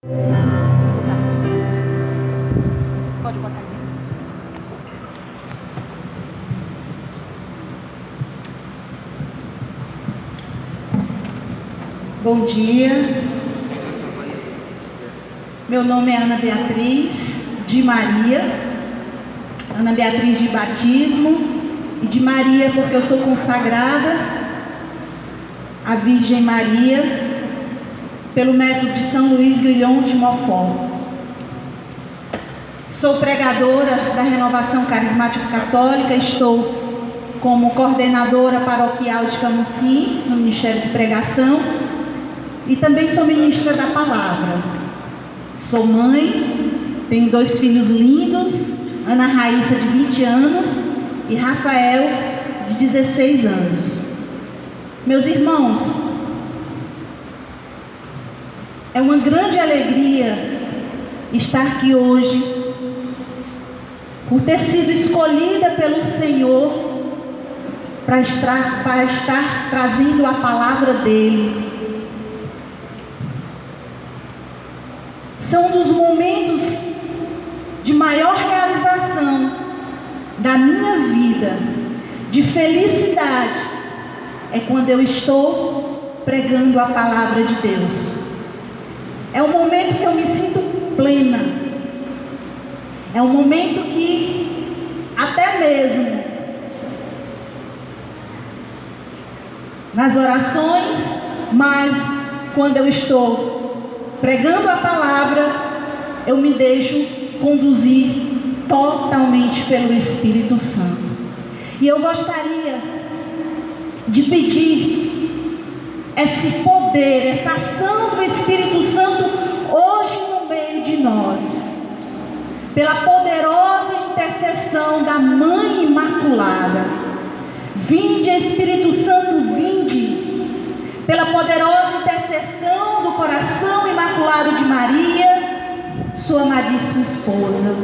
Pode botar isso. Bom dia. Meu nome é Ana Beatriz de Maria. Ana Beatriz de batismo e de Maria porque eu sou consagrada à Virgem Maria pelo método de São Luís Guilhom de Montfort. Sou pregadora da Renovação Carismática Católica, estou como coordenadora paroquial de Camusim, no Ministério de Pregação, e também sou ministra da Palavra. Sou mãe, tenho 2 filhos lindos, Ana Raíssa de 20 anos e Rafael de 16 anos. Meus irmãos, é uma grande alegria estar aqui hoje, por ter sido escolhida pelo Senhor para estar trazendo a palavra dele. São um dos momentos de maior realização da minha vida, de felicidade, é quando eu estou pregando a palavra de Deus. É um momento que eu me sinto plena. É um momento que até mesmo nas orações, mas quando eu estou pregando a palavra, eu me deixo conduzir totalmente pelo Espírito Santo. E eu gostaria de pedir esse poder, essa ação do Espírito Santo hoje no meio de nós, pela poderosa intercessão da Mãe Imaculada. Vinde, Espírito Santo, vinde, pela poderosa intercessão do coração imaculado de Maria, sua amadíssima esposa.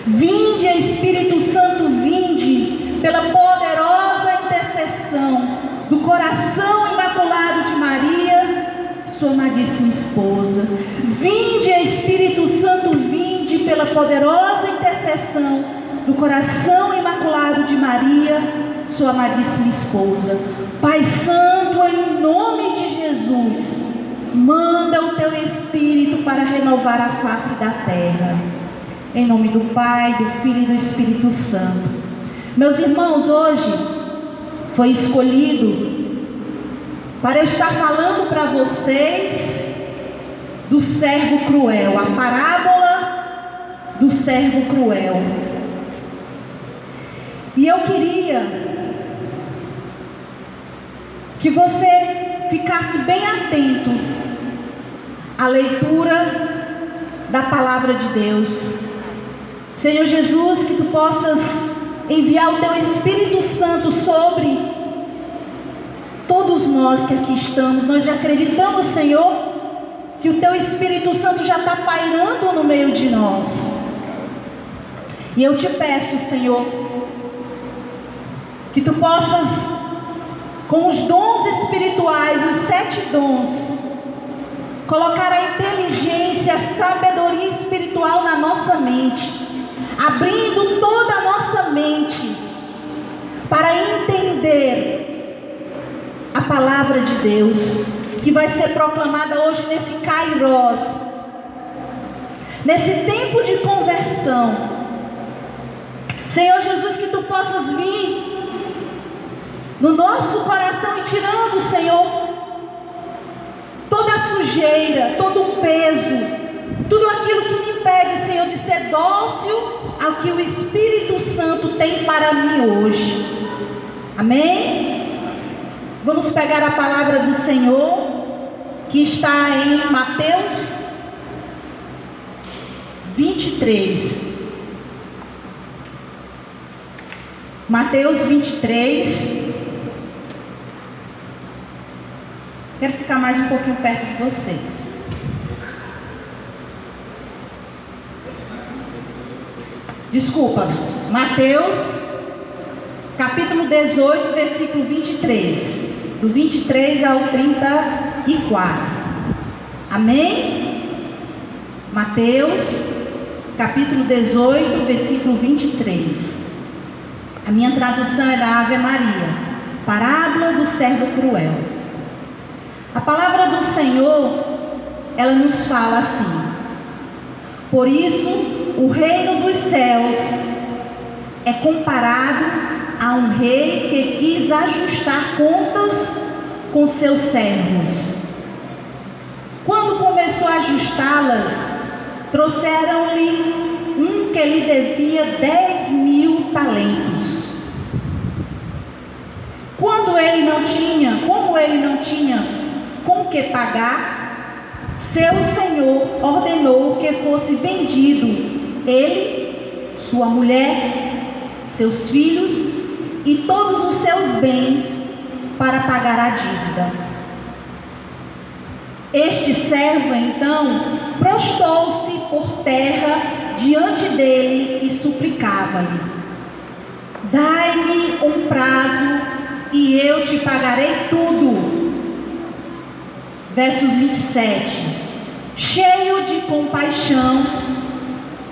Vinde, Espírito Santo, vinde, pela poderosa intercessão do coração imaculado de Maria, sua amadíssima esposa. Vinde, Espírito Santo, vinde, pela poderosa intercessão do coração imaculado de Maria, sua amadíssima esposa. Pai Santo, em nome de Jesus, manda o teu Espírito para renovar a face da terra. Em nome do Pai, do Filho e do Espírito Santo. Meus irmãos, hoje foi escolhido para estar falando para vocês do servo cruel, a parábola do servo cruel. E eu queria que você ficasse bem atento à leitura da palavra de Deus. Senhor Jesus, que tu possas enviar o teu Espírito Santo sobre todos nós que aqui estamos. Nós já acreditamos, Senhor, que o teu Espírito Santo já está pairando no meio de nós. E eu te peço, Senhor, que tu possas, com os dons espirituais, os 7 dons, colocar a inteligência, a sabedoria espiritual na nossa mente, abrindo toda a nossa mente para entender a palavra de Deus, que vai ser proclamada hoje nesse Kairos, nesse tempo de conversão. Senhor Jesus, que tu possas vir no nosso coração e tirando, Senhor, toda a sujeira, todo o peso, tudo aquilo que me impede, Senhor, de ser dócil ao que o Espírito Santo tem para mim hoje. Amém? Vamos pegar a palavra do Senhor, que está em Mateus 23. Mateus 23. Quero ficar mais um pouquinho perto de vocês. Desculpa. Mateus, capítulo 18, versículo 23. Do 23 ao 34. Amém? Mateus, capítulo 18, versículo 23. A minha tradução é da Ave Maria, parábola do servo cruel. A palavra do Senhor, ela nos fala assim: por isso, o reino dos céus é comparado a um rei que quis ajustar contas com seus servos. Quando começou a ajustá-las, trouxeram-lhe um que lhe devia 10.000 talentos. Como ele não tinha com que pagar, seu senhor ordenou que fosse vendido ele, sua mulher, seus filhos e todos os seus bens para pagar a dívida. Este servo então prostrou-se por terra diante dele e suplicava-lhe: dai-me um prazo e eu te pagarei tudo. Versos 27. Cheio de compaixão,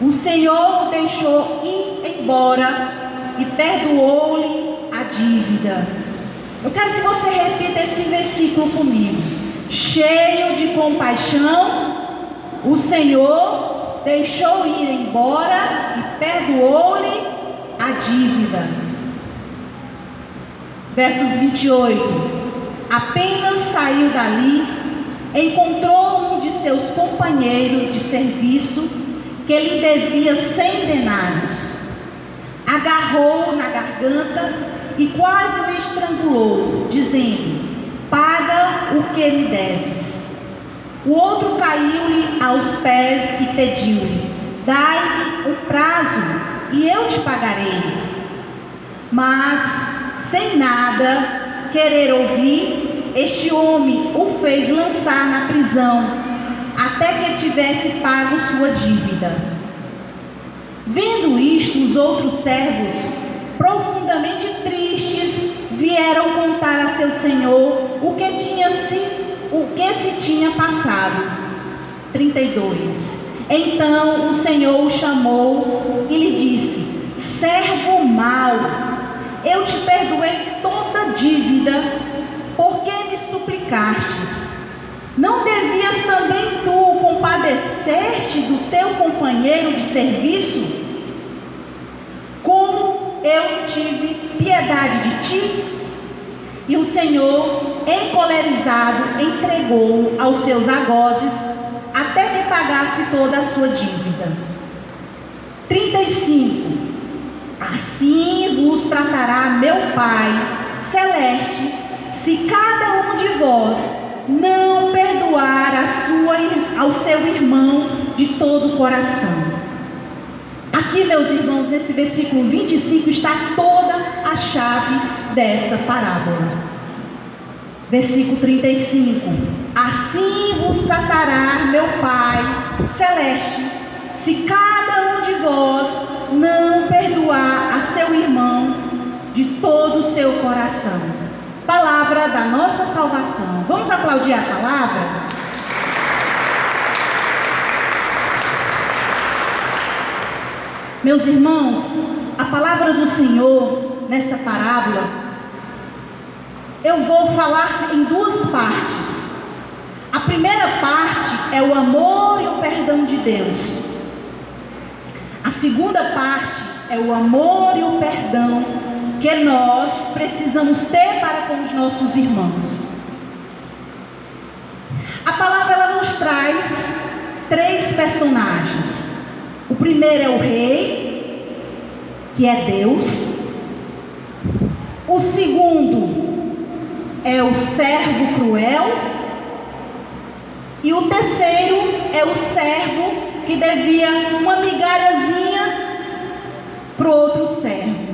o Senhor o deixou ir embora e perdoou-lhe a dívida. Eu quero que você repita esse versículo comigo. Cheio de compaixão, o Senhor deixou ir embora e perdoou-lhe a dívida. Versos 28. Apenas saiu dali, encontrou um de seus companheiros de serviço que lhe devia 100 denários. Agarrou-o na garganta e quase o estrangulou, dizendo: paga o que me deves. O outro caiu-lhe aos pés e pediu-lhe: dai-me um prazo e eu te pagarei. Mas, sem nada querer ouvir, este homem o fez lançar na prisão, até que tivesse pago sua dívida. Vendo isto, os outros servos, profundamente tristes, vieram contar a seu senhor o que se tinha passado. 32. Então o Senhor o chamou e lhe disse: servo mau, eu te perdoei toda a dívida, por que me suplicastes? Não devias também tu compadecer-te do teu companheiro de serviço, como eu tive piedade de ti? E o Senhor, encolerizado, entregou-o aos seus algozes, até que pagasse toda a sua dívida. 35. Assim vos tratará meu Pai celeste, se cada um de vós não perdoar ao seu irmão de todo o coração. Aqui, meus irmãos, nesse versículo 25 está toda a chave dessa parábola. Versículo 35. Assim vos tratará meu Pai celeste, se cada um de vós não perdoar a seu irmão de todo o seu coração. Palavra da nossa salvação. Vamos aplaudir a palavra? Meus irmãos, a palavra do Senhor nessa parábola, eu vou falar em duas partes. A primeira parte é o amor e o perdão de Deus. A segunda parte é o amor e o perdão que nós precisamos ter para com os nossos irmãos. A palavra ela nos traz três personagens. O primeiro é o rei, que é Deus. O segundo é o servo cruel. E o terceiro é o servo que devia uma migalhazinha para o outro servo.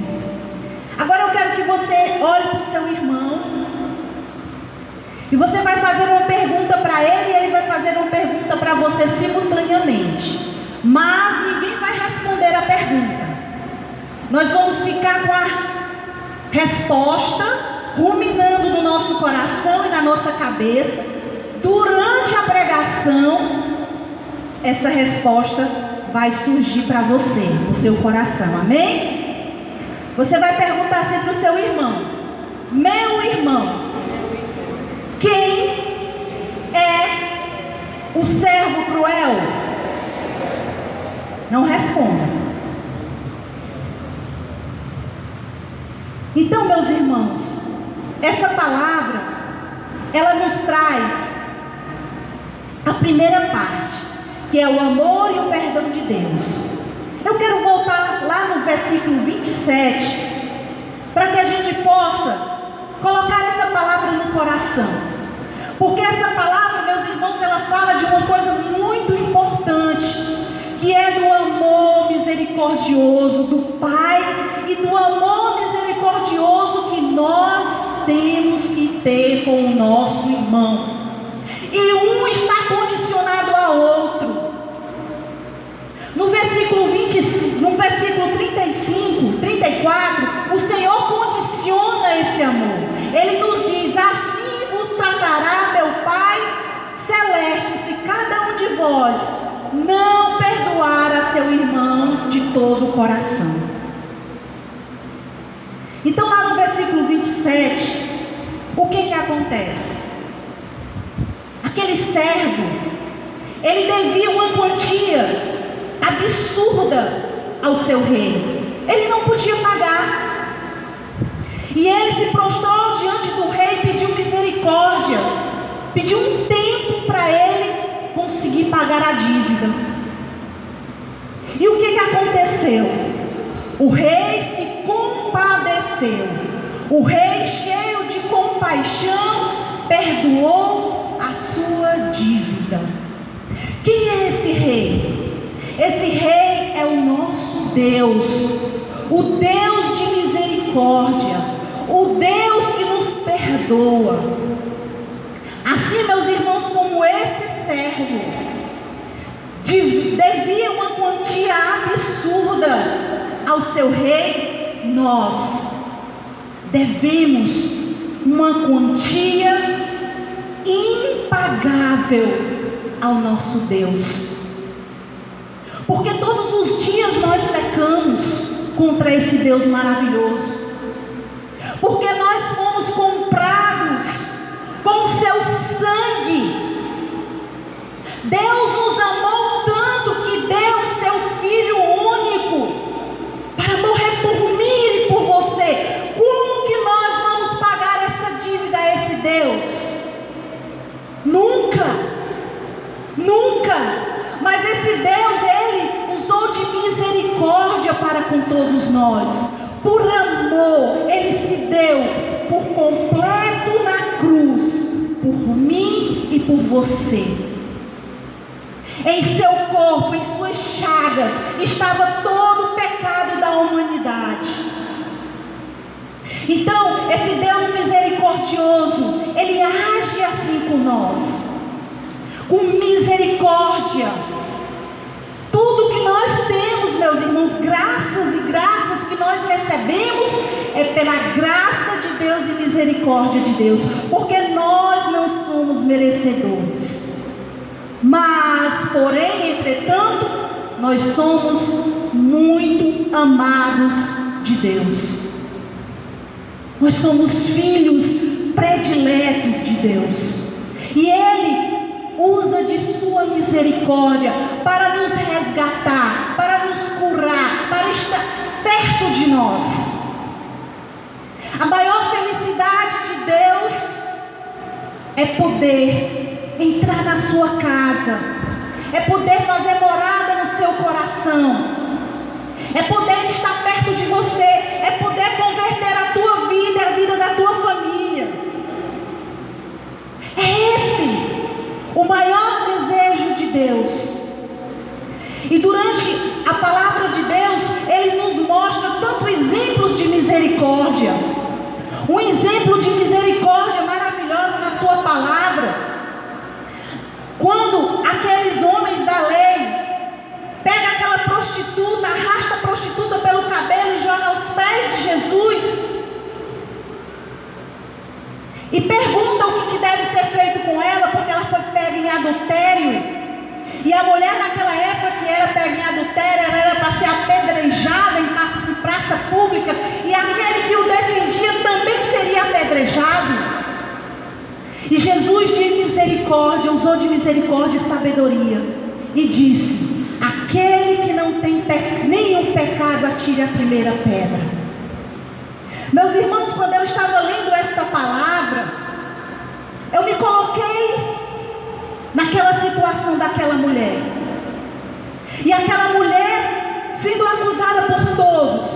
Agora eu quero que você olhe para o seu irmão e você vai fazer uma pergunta para ele e ele vai fazer uma pergunta para você simultaneamente. Mas ninguém vai responder a pergunta. Nós vamos ficar com a resposta ruminando no nosso coração e na nossa cabeça durante a pregação, essa resposta vai surgir para você, no seu coração, amém? Você vai perguntar assim para o seu irmão: meu irmão, quem é o servo cruel? Não responda. Então, meus irmãos, essa palavra, ela nos traz a primeira parte, que é o amor e o perdão de Deus. Eu quero voltar lá no versículo 27, para que a gente possa colocar essa palavra no coração. Porque essa palavra, meus irmãos, ela fala de uma coisa muito importante, que é do amor misericordioso do Pai e do amor misericordioso que nós temos que ter com o nosso irmão. E um está condicionado ao outro. No versículo 35, 34, o Senhor condiciona esse amor. Ele nos diz: assim vos tratará meu Pai Celeste, se cada um de vós não perdoar a seu irmão de todo o coração. Então, lá no versículo 27, o que acontece? Aquele servo, ele devia uma quantia absurda ao seu rei. Ele não podia pagar. E ele se prostrou diante do rei e pediu misericórdia. Pediu um tempo para ele conseguir pagar a dívida. E o que aconteceu? O rei se compadeceu. O rei, cheio de compaixão, perdoou a sua dívida. Quem é esse rei? Esse rei é o nosso Deus, o Deus de misericórdia, o Deus que nos perdoa. Assim, meus irmãos, como esse servo devia uma quantia absurda ao seu rei, nós devemos uma quantia impagável ao nosso Deus. Porque todos os dias nós pecamos contra esse Deus maravilhoso. Porque nós fomos comprados com o seu sangue. Deus nos amou tanto que deu o seu Filho único para morrer por mim e por você. Como que nós vamos pagar essa dívida a esse Deus? Nunca. Nunca. Mas esse Deus, Ele usou de misericórdia para com todos nós. Por amor, Ele se deu por completo na cruz, por mim e por você. Em seu corpo, em suas chagas, estava todo o pecado da humanidade. Então, esse Deus misericordioso, Ele age assim com nós, com misericórdia. Tudo que nós temos, meus irmãos, graças e graças que nós recebemos, é pela graça de Deus e misericórdia de Deus, porque nós não somos merecedores. Mas, porém, entretanto, nós somos muito amados de Deus. Nós somos filhos prediletos de Deus. E Ele usa de sua misericórdia para nos resgatar, para nos curar, para estar perto de nós. A maior felicidade de Deus é poder entrar na sua casa, é poder fazer morada no seu coração, é poder estar perto de você, é poder converter a tua vida e a vida da tua família. É esse o maior desejo de Deus. E durante a palavra de Deus, Ele nos mostra tanto exemplos de misericórdia. Um exemplo de misericórdia maravilhosa na sua palavra. Quando aqueles homens da lei pegam aquela prostituta, arrasta a prostituta pelo cabelo e joga aos pés de Jesus, e perguntam o que deve ser feito com ela, porque ela foi pega em adultério. E a mulher naquele pega em adultério, ela era para ser apedrejada em praça pública, e aquele que o defendia também seria apedrejado. E Jesus de misericórdia, usou de misericórdia e sabedoria, e disse: aquele que não tem nenhum pecado, atire a primeira pedra. Meus irmãos, quando eu estava lendo esta palavra, eu me coloquei naquela situação daquela mulher. E aquela mulher sendo acusada por todos.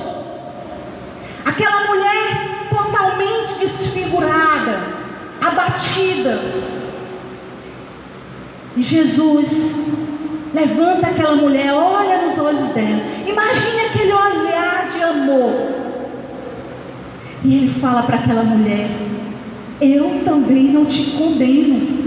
Aquela mulher totalmente desfigurada, abatida. E Jesus levanta aquela mulher, olha nos olhos dela. Imagine aquele olhar de amor. E ele fala para aquela mulher: eu também não te condeno.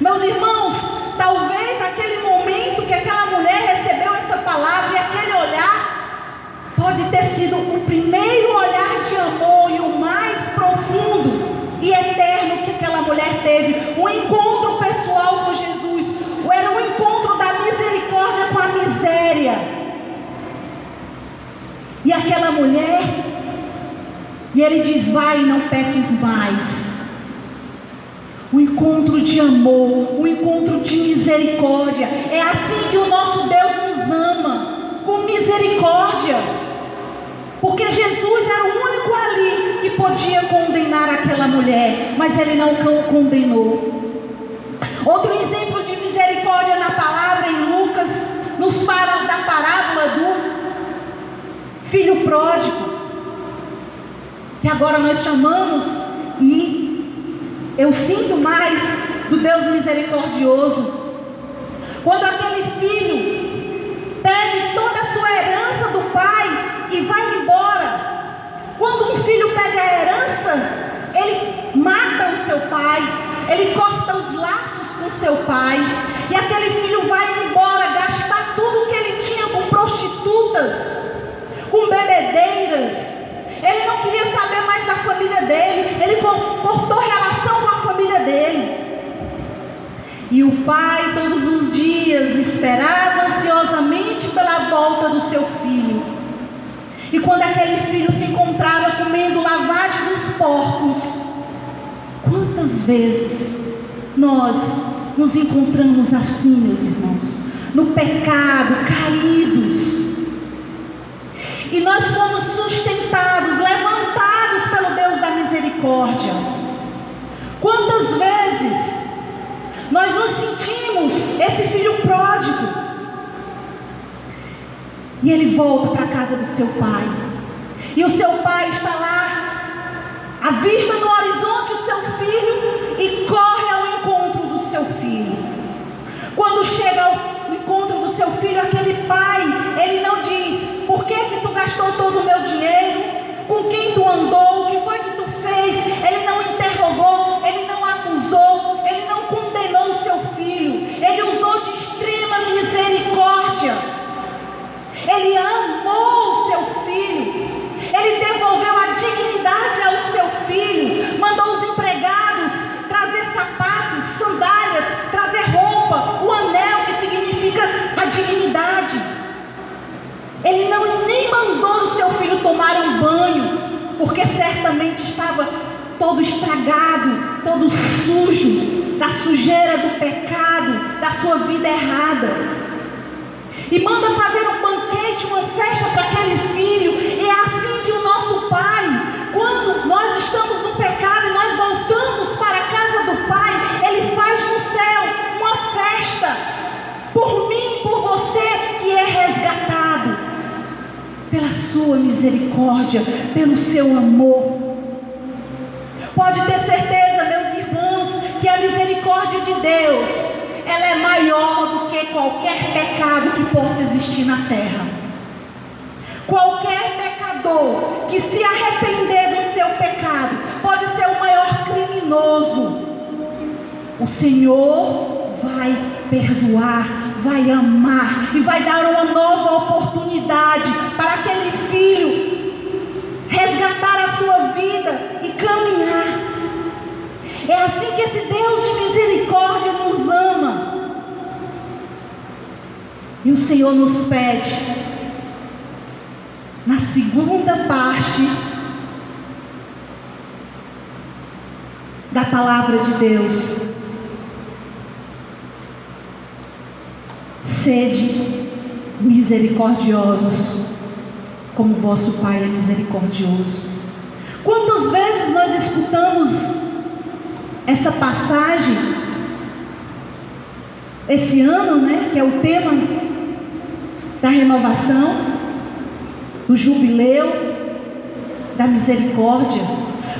Meus irmãos, talvez aquele momento que aquela mulher recebeu essa palavra e aquele olhar pode ter sido o primeiro olhar de amor e o mais profundo e eterno que aquela mulher teve. Um encontro pessoal com Jesus. Era um encontro da misericórdia com a miséria. E aquela mulher, e ele diz: vai, não peques mais. Um encontro de amor, um encontro de misericórdia. É assim que o nosso Deus nos ama, com misericórdia. Porque Jesus era o único ali que podia condenar aquela mulher, mas ele não condenou. Outro exemplo de misericórdia na palavra, em Lucas, nos fala da parábola do filho pródigo, que agora nós chamamos, e eu sinto mais, do Deus misericordioso. Quando aquele filho pede toda a sua herança do pai e vai embora. Quando um filho pede a herança, ele mata o seu pai, ele corta os laços com seu pai, e aquele filho vai embora, gastar tudo que ele tinha com prostitutas, com bebedeiras. Ele não queria saber mais da família dele, ele cortou relação com a família dele. E o pai todos os dias esperava ansiosamente pela volta do seu filho. E quando aquele filho se encontrava comendo lavagem dos porcos, quantas vezes nós nos encontramos assim, meus irmãos, no pecado, caídos. E nós fomos sustentados, levantados pelo Deus da misericórdia. Quantas vezes nós nos sentimos esse filho pródigo, e ele volta para a casa do seu pai, e o seu pai está lá, avista no horizonte o seu filho, e corre ao encontro do seu filho. Quando chega ao encontro do seu filho, aquele pai, ele não diz: por que tu gastou todo o meu dinheiro? Com quem tu andou? O que foi que tu fez? Ele não interrogou, ele não acusou, ele não condenou o seu filho. Ele usou de extrema misericórdia. Ele amou o seu filho. Ele devolveu a dignidade ao seu filho. Mandou os empregados trazer sapatos, sandálias, trazer roupa, o anel, que significa a dignidade. Ele nem mandou o seu filho tomar um banho, porque certamente estava todo estragado, todo sujo, da sujeira do pecado, da sua vida errada. E manda fazer um banquete, uma festa para aquele filho. E é assim que o nosso Pai, quando nós estamos no pecado e nós voltamos para a casa do Pai, Ele faz no céu uma festa por mim, por você, que é resgatado pela sua misericórdia, pelo seu amor. Pode ter certeza, meus irmãos, que a misericórdia de Deus, ela é maior do que qualquer pecado que possa existir na terra. Qualquer pecador que se arrepender do seu pecado pode ser o maior criminoso. O Senhor vai perdoar, vai amar e vai dar uma nova oportunidade para aquele filho resgatar a sua vida e caminhar. É assim que esse Deus de misericórdia nos ama. E o Senhor nos pede, na segunda parte da palavra de Deus, sede misericordiosos, como vosso Pai é misericordioso. Quantas vezes nós escutamos essa passagem, esse ano, né, que é o tema da renovação, do jubileu, da misericórdia.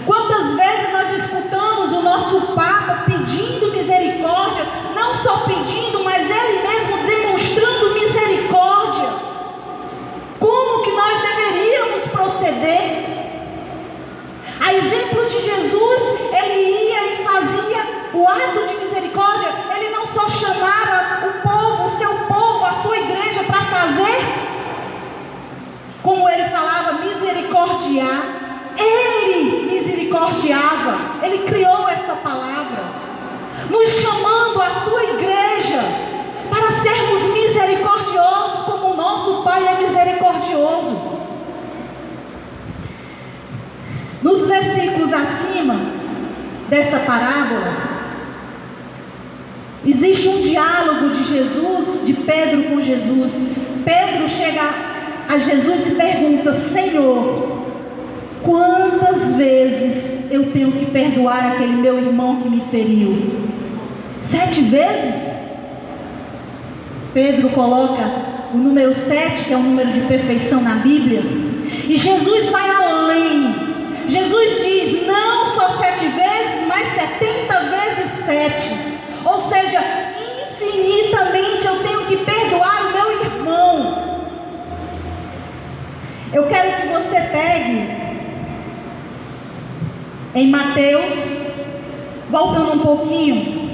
Quantas vezes nós escutamos o nosso Papa pedindo misericórdia, não só pedindo, mas ele mesmo demonstrando misericórdia. Como que nós deveríamos proceder? A exemplo de Jesus, ele ia e fazia o ato de misericórdia. Ele não só chamava o povo, o seu povo, a sua igreja para fazer, como ele falava, misericordiar. Ele misericordiava. Ele criou essa palavra, nos chamando a sua igreja para sermos misericordiosos, como o nosso Pai é misericordioso. Nos versículos acima dessa parábola, existe um diálogo de Jesus, de Pedro com Jesus. Pedro chega a Jesus e pergunta: Senhor, quantas vezes eu tenho que perdoar aquele meu irmão que me feriu? 7 vezes? Pedro coloca o número 7, que é o número de perfeição na Bíblia. E Jesus vai além. Jesus diz: não só 7 vezes, mas 70 vezes 7. Ou seja, infinitamente eu tenho que perdoar o meu irmão. Eu quero que você pegue em Mateus, voltando um pouquinho.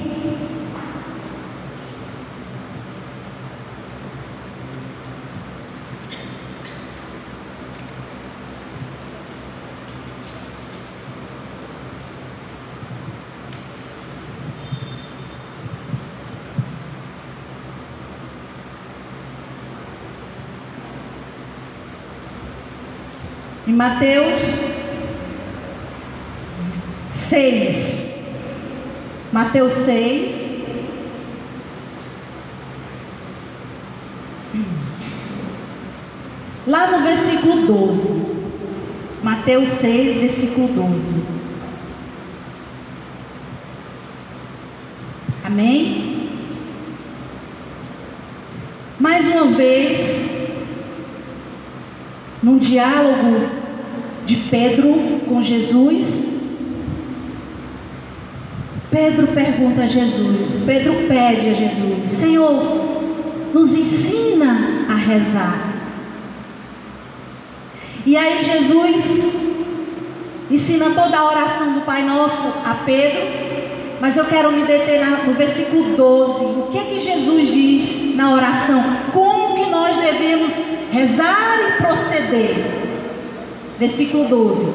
Em Mateus 6, Mateus 6, lá no versículo 12, Mateus 6, versículo 12, amém? Mais uma vez, num diálogo de Pedro com Jesus, Pedro pergunta a Jesus, Pedro pede a Jesus: Senhor, nos ensina a rezar. E aí Jesus ensina toda a oração do Pai Nosso a Pedro, mas eu quero me deter no versículo 12. O que é que Jesus diz na oração? Como que nós devemos rezar e proceder? Versículo 12: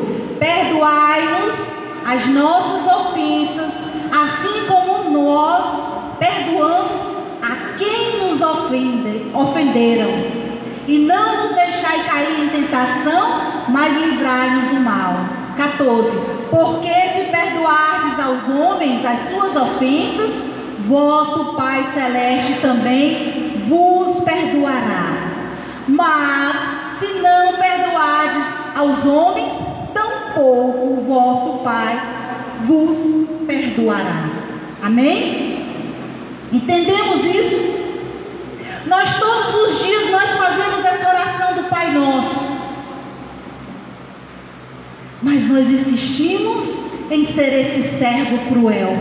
perdoai-nos as nossas ofensas, assim como nós perdoamos a quem nos ofenderam. E não nos deixai cair em tentação, mas livrai-nos do mal. 14: porque se perdoardes aos homens as suas ofensas, vosso Pai Celeste também vos perdoará. Mas se não perdoardes aos homens, tampouco o vosso Pai vos perdoará. Amém? Entendemos isso? Nós todos os dias nós fazemos essa oração do Pai Nosso, mas nós insistimos em ser esse servo cruel,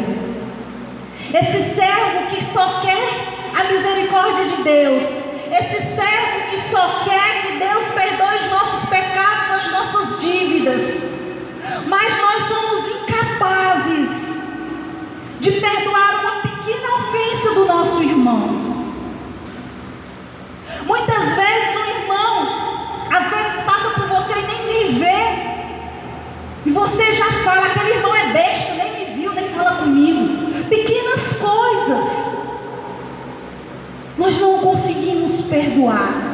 esse servo que só quer a misericórdia de Deus, esse servo que só quer que Deus perdoe os nossos pecados, as nossas dívidas, mas nós somos incapazes de perdoar uma pequena ofensa do nosso irmão. Muitas vezes o irmão, às vezes passa por você e nem lhe vê, e você já fala: aquele irmão é besta, nem me viu, nem fala comigo. Pequenas coisas. nós não conseguimos perdoar.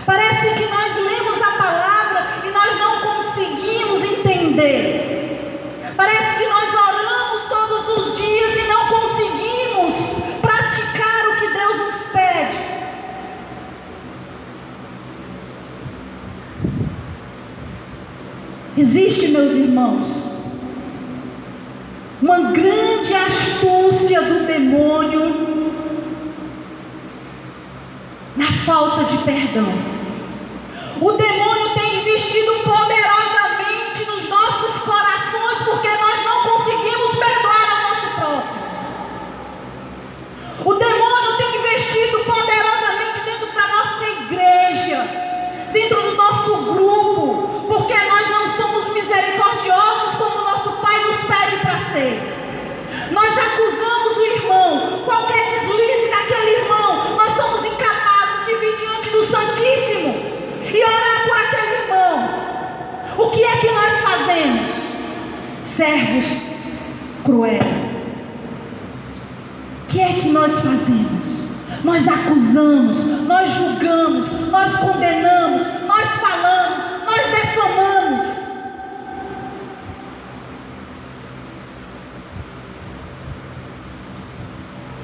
Parece que nós lemos a palavra e nós não conseguimos entender. Parece que nós oramos todos os dias e não conseguimos praticar o que Deus nos pede. Existe, meus irmãos, uma grande astúcia do demônio na falta de perdão. O demônio tem investido poderosamente nos nossos corações porque nós não conseguimos perdoar ao nosso próximo. O demônio tem investido poderosamente dentro da nossa igreja, dentro do nosso grupo, porque nós não somos misericordiosos como nosso Pai nos pede para ser. Nós acusamos o irmão, qualquer deslize daquele irmão, nós somos incapazes de vir diante do Santíssimo e orar por aquele irmão. O que é que nós fazemos? Servos cruéis. O que é que nós fazemos? Nós acusamos, nós julgamos, nós condenamos, nós falamos, nós defamamos.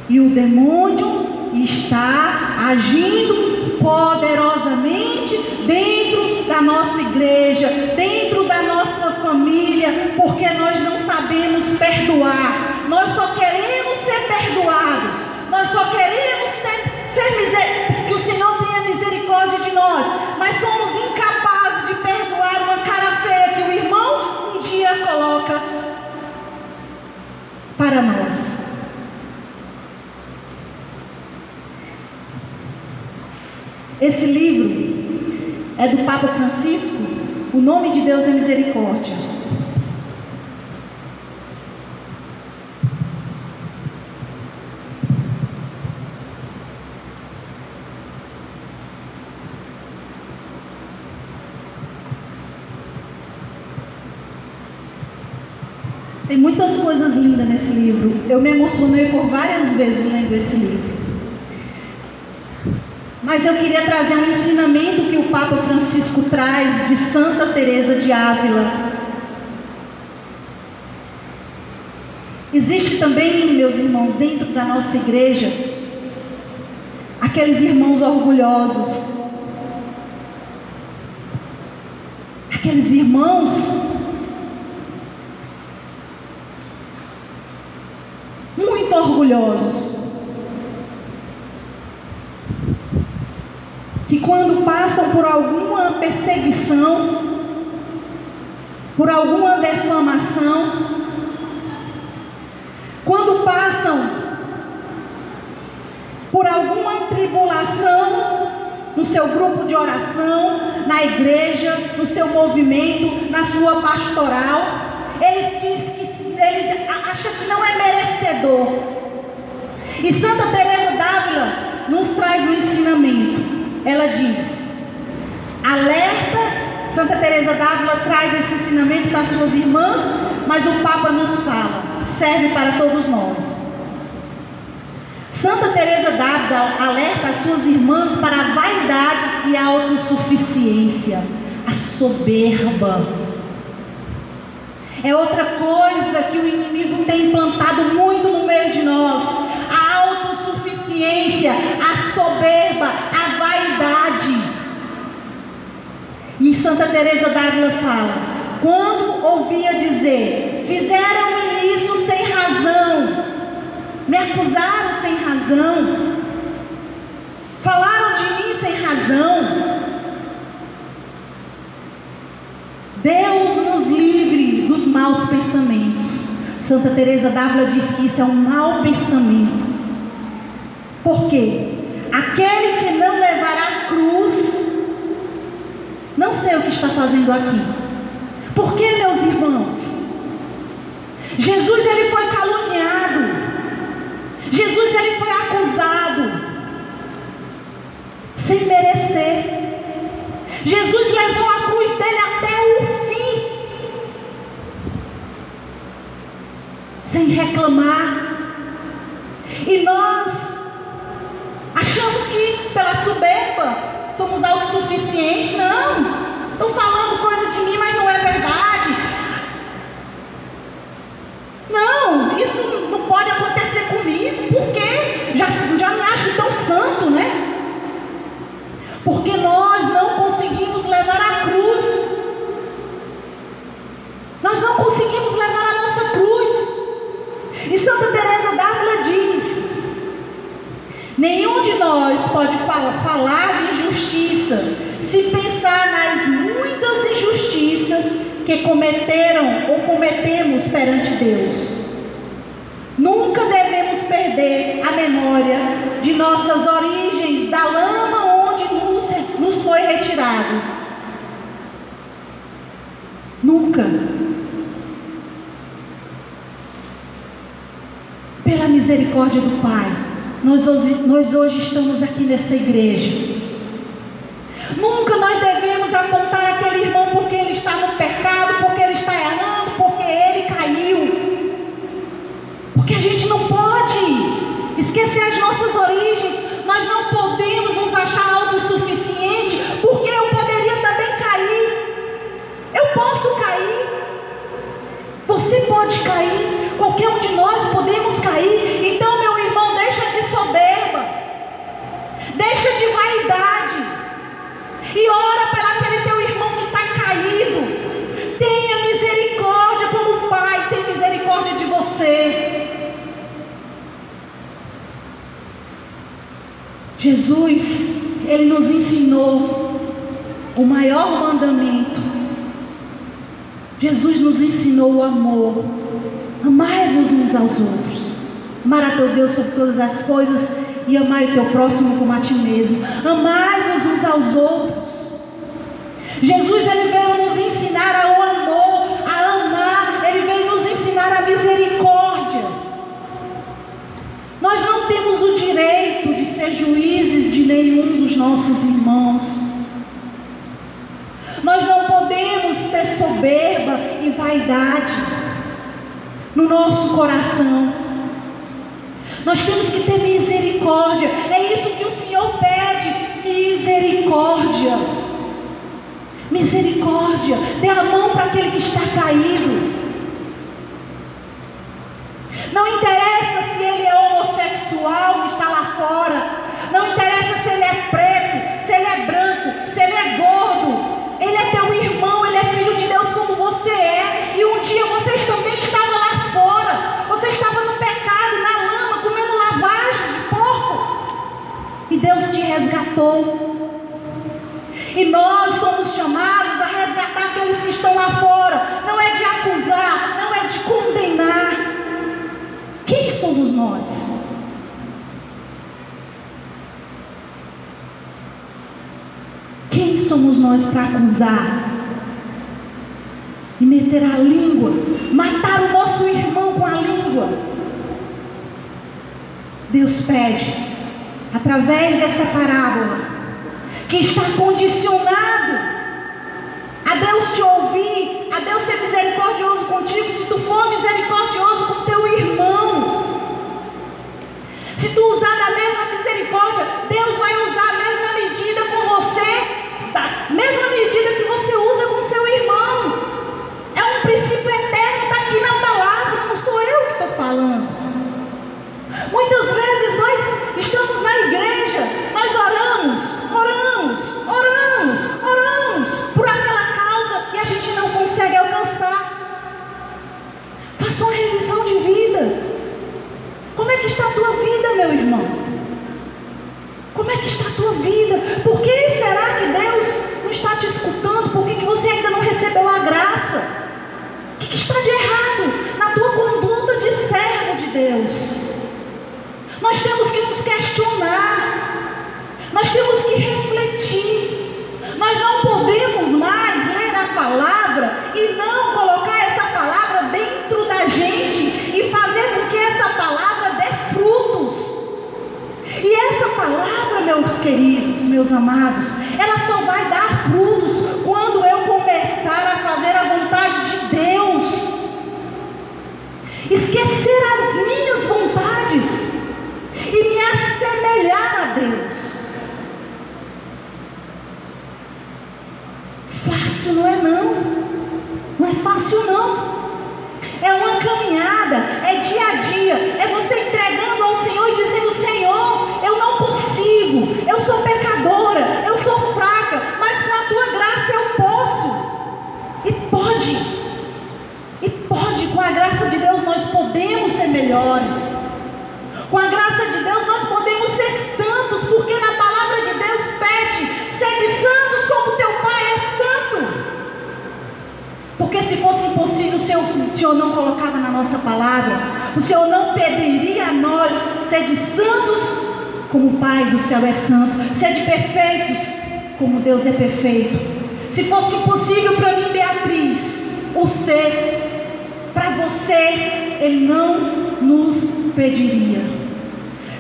E o demônio está agindo poderosamente dentro da nossa igreja, dentro da nossa família, porque nós não sabemos perdoar. Nós só queremos ser perdoados. Nós só queremos que o Senhor tenha misericórdia de nós, mas somos incapazes de perdoar uma cara feia que o irmão um dia coloca para nós. Esse livro é do Papa Francisco. O nome de Deus é Misericórdia. Tem muitas coisas lindas nesse livro. Eu me emocionei por várias vezes lendo esse livro. Mas eu queria trazer um ensinamento que o Papa Francisco traz de Santa Teresa de Ávila. Existe também, meus irmãos, dentro da nossa igreja, aqueles irmãos orgulhosos. Aqueles irmãos muito orgulhosos, que quando passam por alguma perseguição, por alguma defamação, quando passam por alguma tribulação no seu grupo de oração, na igreja, no seu movimento, na sua pastoral, ele acha que não é merecedor. E Santa Teresa d'Ávila nos traz um ensinamento. Ela diz: alerta. Santa Teresa d'Ávila traz esse ensinamento para suas irmãs, mas o Papa nos fala, serve para todos nós. Santa Teresa d'Ávila alerta as suas irmãs para a vaidade e a autossuficiência, a soberba. É outra coisa que o inimigo tem implantado muito no meio de nós: a autossuficiência, a soberba, a vaidade. E Santa Teresa d'Ávila fala: quando ouvia dizer, fizeram-me isso sem razão, me acusaram sem razão, falaram de mim sem razão, Deus nos livre dos maus pensamentos. Santa Teresa d'Ávila diz que isso é um mau pensamento. Por quê? Aquele que não levará a cruz, não sei o que está fazendo aqui. Por que, meus irmãos? Jesus, ele foi caluniado. Jesus, ele foi acusado sem merecer. Jesus levou a cruz dele até o fim, sem reclamar. E nós soberba, somos autossuficientes. Não, estão falando coisa de mim, mas não é verdade. Não, isso não pode acontecer comigo, porque já me acho tão santo, né? Porque nós não conseguimos levar a cruz. Nós não conseguimos levar a nossa cruz. E Santa Teresa d'Ávila diz: nenhum de nós pode falar de injustiça se pensar nas muitas injustiças que cometeram ou cometemos perante Deus. Nunca devemos perder a memória de nossas origens, da lama onde nos foi retirado. Nunca. Pela misericórdia do Pai, nós hoje estamos aqui nessa igreja. Nunca nós devemos apontar aquele irmão porque ele está no pecado, porque ele está errando, porque ele caiu. Porque a gente não pode esquecer as nossas origens. Nós não podemos nos achar autossuficientes, porque eu poderia também cair. Eu posso cair. Você pode cair. Qualquer um de nós podemos cair. Então, meu irmão, deixa de soberba, deixa de vaidade, e ora pelo aquele teu irmão que está caído. Tenha misericórdia, como o Pai tem misericórdia de você. Jesus, Ele nos ensinou o maior mandamento. Jesus nos ensinou o amor. Amai-vos uns aos outros. Amar a teu Deus sobre todas as coisas e amai o teu próximo como a ti mesmo. Amai-vos uns aos outros. Jesus, Ele veio nos ensinar ao amor, a amar. Ele veio nos ensinar a misericórdia. Nós não temos o direito de ser juízes de nenhum dos nossos irmãos. Nós não podemos ter soberba e vaidade no nosso coração. Nós temos que ter misericórdia. É isso que o Senhor pede: misericórdia. Misericórdia. Dê a mão para aquele que está caído. Não interessa se ele é homossexual, que está lá fora. Não interessa se ele é preto, se ele é branco, se ele é gordo. Ele é teu irmão, ele é filho de Deus como você é. E um dia vocês também estavam lá fora. Você estava no pecado, na lama, comendo lavagem de porco. E Deus te resgatou. E nós somos chamados a resgatar aqueles que estão lá fora. Não é de acusar, não é de condenar. Quem somos nós? Quem somos nós para acusar e meter a língua, matar o nosso irmão com a língua? Deus pede, através dessa parábola, que está condicionado a Deus te ouvir, a Deus ser misericordioso contigo, se tu for misericordioso com teu irmão. Se tu usar da mesma misericórdia, Deus vai usar a mesma medida com você, da mesma medida que você usa com seu irmão. É um princípio eterno, está aqui na palavra, não sou eu que estou falando. Muitas vezes nós estamos na igreja, nós oramos por aquela causa e a gente não consegue alcançar. Faça uma revisão de vida. Como é que está a tua vida, meu irmão? Como é que está a tua vida? Por que será que Deus não está te escutando? Por que você ainda não recebeu a graça? O que está de errado na tua conduta de servo de Deus? Nós temos que nos questionar. Nós temos que refletir. Nós não podemos mais ler a palavra e não colocar essa palavra dentro da gente e fazer com que essa palavra dê frutos. E essa palavra, meus queridos, meus amados, ela só vai dar frutos quando eu começar a fazer a vontade de Deus. Esquecer as minhas vontades e me assemelhar a Deus. fácil, não é não. Não é fácil não. É uma caminhada, é dia a dia, é você entregando ao Senhor e dizendo: Senhor, eu não consigo, eu sou pecadora, eu sou fraca, mas com a tua graça eu posso. E pode, com a graça de Deus nós podemos ser melhores. Com a graça de Deus nós podemos ser santos, porque na palavra de Deus pede: sede santos como teu Pai é santo. Porque se fosse impossível, o Senhor não colocava na nossa palavra. O Senhor não pediria a nós: sede santos como o Pai do céu é santo, sede perfeitos como Deus é perfeito. Se fosse impossível para mim, Beatriz, o ser, para você, Ele não nos pediria.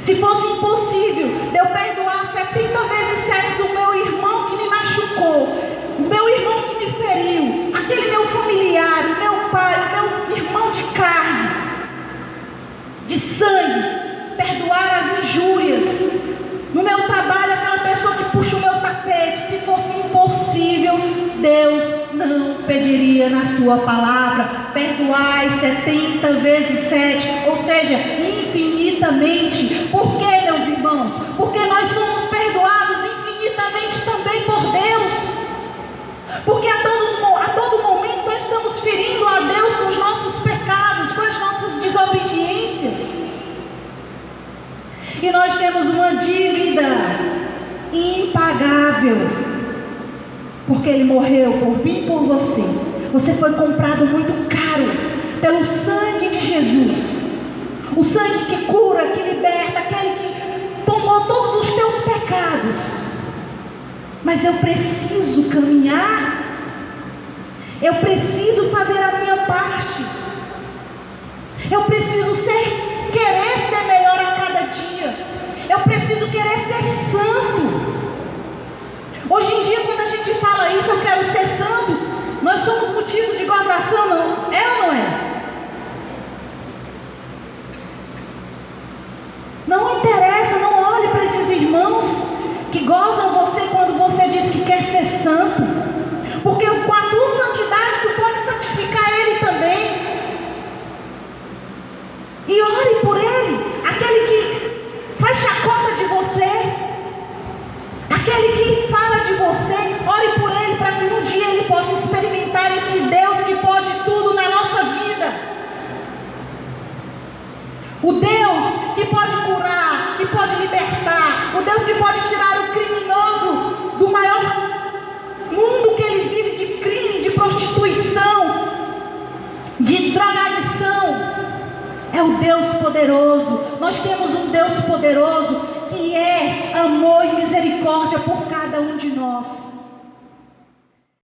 Se fosse impossível eu perdoar 70 vezes 7 do meu irmão que me machucou, o meu irmão que me feriu, aquele meu familiar, o meu pai, o meu irmão de carne, de sangue, perdoar as injúrias, no meu trabalho, aquela pessoa que puxa o meu tapete, se fosse impossível, Deus não pediria na sua palavra: perdoai 70 vezes 7, ou seja, infinitamente. Por quê, meus irmãos? Porque nós somos perdoados infinitamente também por Deus. Porque a todo momento nós estamos ferindo a Deus com os nossos pecados, com as nossas desobediências. E nós temos uma dívida impagável, porque Ele morreu por mim e por você. Você foi comprado muito caro pelo sangue de Jesus. O sangue que cura, que liberta, aquele que tomou todos os teus pecados. Mas eu preciso caminhar, eu preciso fazer a minha parte, eu preciso querer ser melhor a cada dia, eu preciso querer ser santo. Hoje em dia, quando a gente fala isso, eu quero ser santo, nós somos motivo de gozação, não é ou não é? Não interessa, não olhe para esses irmãos que gozam você quando você diz que quer ser santo, porque com a tua santidade tu pode santificar ele também. E ore por ele, aquele que faz chacota de você, aquele que fala de você, ore por ele para que um dia ele possa experimentar esse Deus que pode tudo na nossa vida. O Deus que pode curar, que pode libertar, o Deus que pode tirar o criminoso do maior mundo que ele vive, de crime, de prostituição, de drogadição. É o Deus poderoso. Nós temos um Deus poderoso que é amor e misericórdia por cada um de nós.